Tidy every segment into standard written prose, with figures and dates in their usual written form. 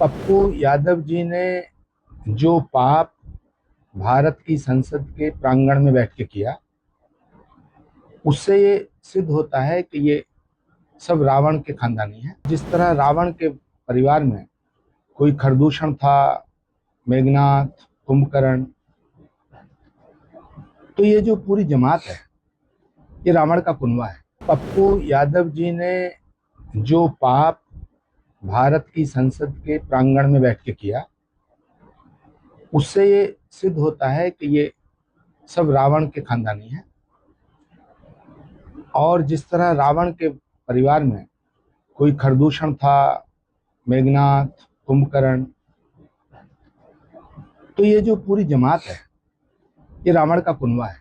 पप्पू यादव जी ने जो पाप भारत की संसद के प्रांगण में बैठ के किया, उससे ये सिद्ध होता है कि ये सब रावण के खानदानी है। जिस तरह रावण के परिवार में कोई खरदूषण था, मेघनाथ, कुंभकर्ण, तो ये जो पूरी जमात है ये रावण का कुनबा है। पप्पू यादव जी ने जो पाप भारत की संसद के प्रांगण में बैठ के किया, उससे ये सिद्ध होता है कि ये सब रावण के खानदानी है। और जिस तरह रावण के परिवार में कोई खरदूषण था, मेघनाथ, कुंभकर्ण, तो ये जो पूरी जमात है ये रावण का कुनबा है।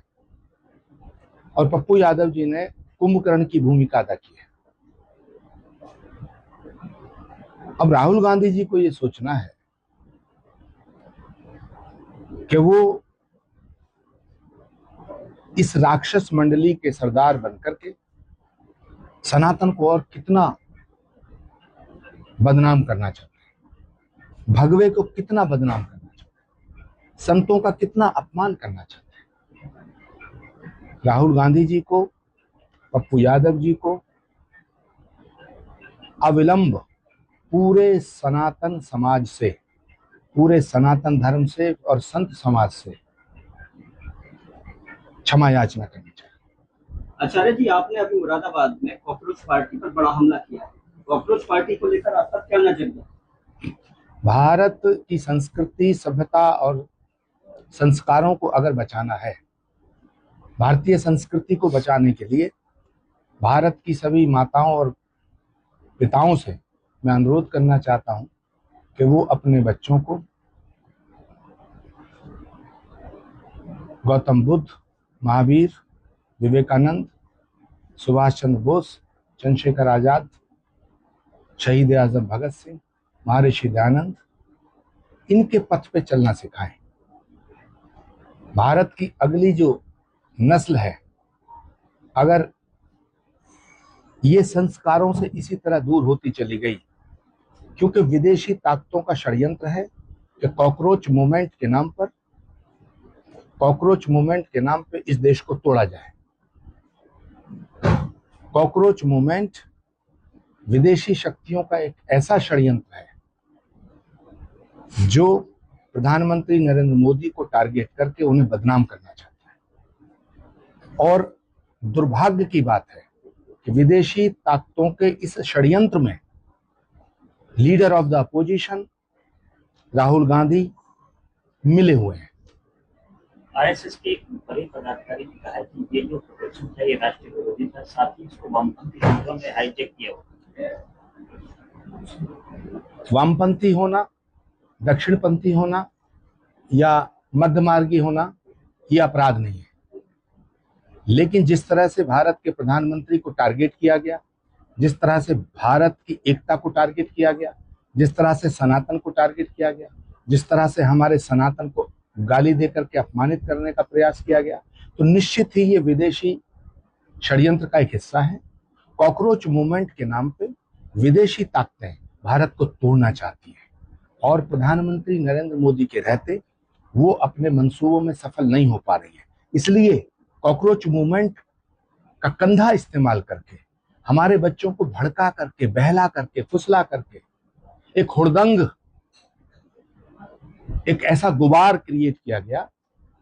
और पप्पू यादव जी ने कुंभकर्ण की भूमिका अदा की है। अब राहुल गांधी जी को ये सोचना है कि वो इस राक्षस मंडली के सरदार बनकर के सनातन को और कितना बदनाम करना चाहते हैं, भगवे को कितना बदनाम करना चाहते हैं, संतों का कितना अपमान करना चाहते हैं। राहुल गांधी जी को, पप्पू यादव जी को अविलंब पूरे सनातन समाज से, पूरे सनातन धर्म से और संत समाज से क्षमा याचना करनी चाहिए। आचार्य जी, आपने अभी मुरादाबाद में कॉकरोच पार्टी पर बड़ा हमला किया है। कॉकरोच पार्टी को लेकर आपका क्या नजरिया? भारत की संस्कृति, सभ्यता और संस्कारों को अगर बचाना है, भारतीय संस्कृति को बचाने के लिए भारत की सभी माताओं और पिताओं से मैं अनुरोध करना चाहता हूं कि वो अपने बच्चों को गौतम बुद्ध, महावीर, विवेकानंद, सुभाष चंद्र बोस, चंद्रशेखर आजाद, शहीद आजम भगत सिंह, महर्षि दयानंद, इनके पथ पे चलना सिखाएं। भारत की अगली जो नस्ल है, अगर ये संस्कारों से इसी तरह दूर होती चली गई, क्योंकि विदेशी ताकतों का षड्यंत्र है कि कॉकरोच मूवमेंट के नाम पे इस देश को तोड़ा जाए। कॉकरोच मूवमेंट विदेशी शक्तियों का एक ऐसा षड्यंत्र है जो प्रधानमंत्री नरेंद्र मोदी को टारगेट करके उन्हें बदनाम करना चाहता है। और दुर्भाग्य की बात है कि विदेशी ताकतों के इस षड्यंत्र में leader of the opposition Rahul Gandhi मिले हुए हैं। आरएसएस के एक बड़े पदाधिकारी ने कहा है कि ये जो प्रदर्शन था ये राष्ट्रीय विरोधी था, साथ ही इसको वामपंथी तंत्रों ने हाईजैक किया हुआ। वामपंथी होना, दक्षिणपंथी होना या मध्यमार्गी होना ये अपराध नहीं है, लेकिन जिस तरह से भारत के प्रधानमंत्री को टारगेट किया गया, जिस तरह से भारत की एकता को टारगेट किया गया, जिस तरह से सनातन को टारगेट किया गया, जिस तरह से हमारे सनातन को गाली देकर के अपमानित करने का प्रयास किया गया, तो निश्चित ही ये विदेशी षड्यंत्र का एक हिस्सा है। कॉकरोच मूवमेंट के नाम पे विदेशी ताकतें भारत को तोड़ना चाहती हैं और प्रधानमंत्री नरेंद्र मोदी के रहते वो अपने मंसूबों में सफल नहीं हो पा रही है। इसलिए कॉकरोच मूवमेंट का कंधा इस्तेमाल करके हमारे बच्चों को भड़का करके, बहला करके, फुसला करके एक हुड़दंग, एक ऐसा गुबार क्रिएट किया गया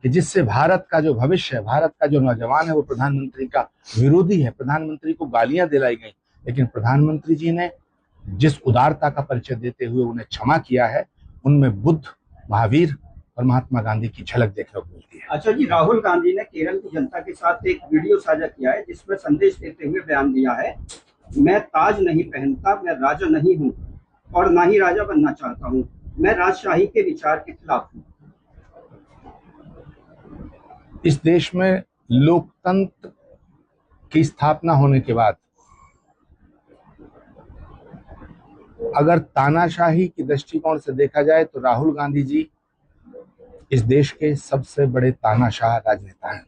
कि जिससे भारत का जो भविष्य है, भारत का जो नौजवान है, वो प्रधानमंत्री का विरोधी है। प्रधानमंत्री को गालियां दिलाई गई, लेकिन प्रधानमंत्री जी ने जिस उदारता का परिचय देते हुए उन्हें क्षमा किया है, उनमें बुद्ध, महावीर और महात्मा गांधी की झलक देखने को मिलती है। अच्छा जी, राहुल गांधी ने केरल की जनता के साथ एक वीडियो साझा किया है जिसमें संदेश देते हुए बयान दिया है, मैं ताज नहीं पहनता, मैं राजा नहीं हूँ और ना ही राजा बनना चाहता हूँ, मैं राजशाही के विचार के खिलाफ हूँ। इस देश में लोकतंत्र की स्थापना होने के बाद अगर तानाशाही की दृष्टिकोण से देखा जाए तो राहुल गांधी जी इस देश के सबसे बड़े तानाशाह राजनेता हैं।